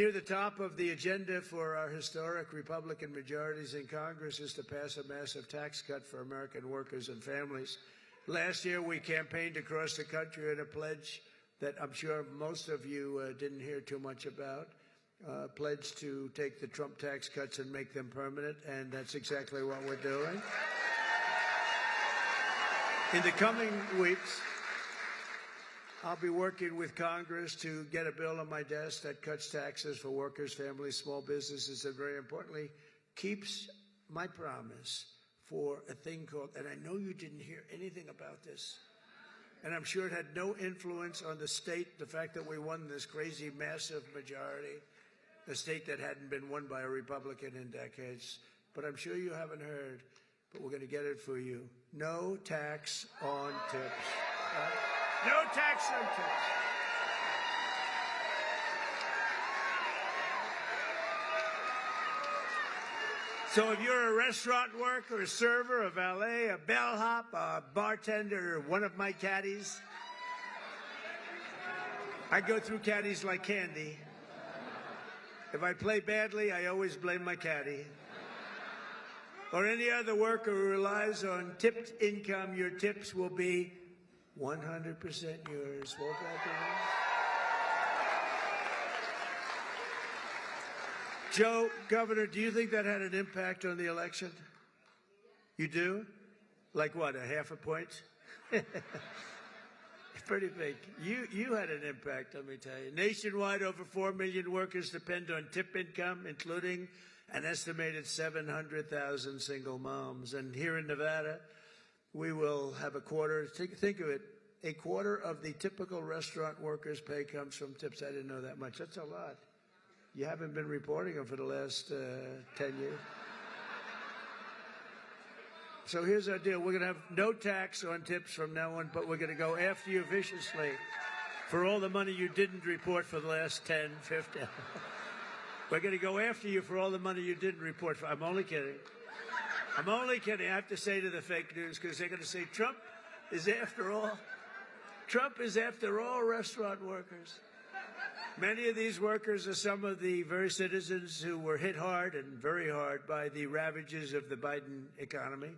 Near the top of the agenda for our historic Republican majorities in Congress is to pass a massive tax cut for American workers and families. Last year, we campaigned across the country on a pledge that I'm sure most of you didn't hear too much about, pledge to take the Trump tax cuts and make them permanent, and that's exactly what we're doing. In the coming weeks, I'll be working with Congress to get a bill on my desk that cuts taxes for workers, families, small businesses, and very importantly, keeps my promise for a thing called, and I know you didn't hear anything about this, and I'm sure it had no influence on the state, the fact that we won this crazy, massive majority, a state that hadn't been won by a Republican in decades. But I'm sure you haven't heard, but we're going to get it for you. No tax on tips. No tax on tips. So if you're a restaurant worker, a server, a valet, a bellhop, a bartender, or one of my caddies, I go through caddies like candy. If I play badly, I always blame my caddy. Or any other worker who relies on tipped income, your tips will be 100% yours. Won't that be nice? Joe, Governor, do you think that had an impact on the election? You do? Like what, a half a point? Pretty big. You had an impact, let me tell you. Nationwide, over 4 million workers depend on tip income, including an estimated 700,000 single moms. And here in Nevada, we will have a quarter, think of it, a quarter of the typical restaurant worker's pay comes from tips. I didn't know that much. That's a lot. You haven't been reporting them for the last 10 years. So here's our deal. We're going to have no tax on tips from now on, but we're going to go after you viciously for all the money you didn't report for the last 10, 15. We're going to go after you for all the money you didn't report for. I'm only kidding. I'm only kidding. I have to say to the fake news, because they're going to say Trump is after all restaurant workers. Many of these workers are some of the very citizens who were hit hard and very hard by the ravages of the Biden economy,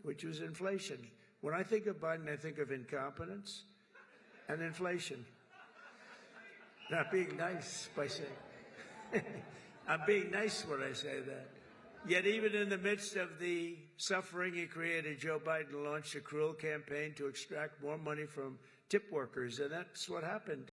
which was inflation. When I think of Biden, I think of incompetence and inflation. Not being nice by saying. I'm being nice when I say that. Yet even in the midst of the suffering he created, Joe Biden launched a cruel campaign to extract more money from tip workers, and that's what happened.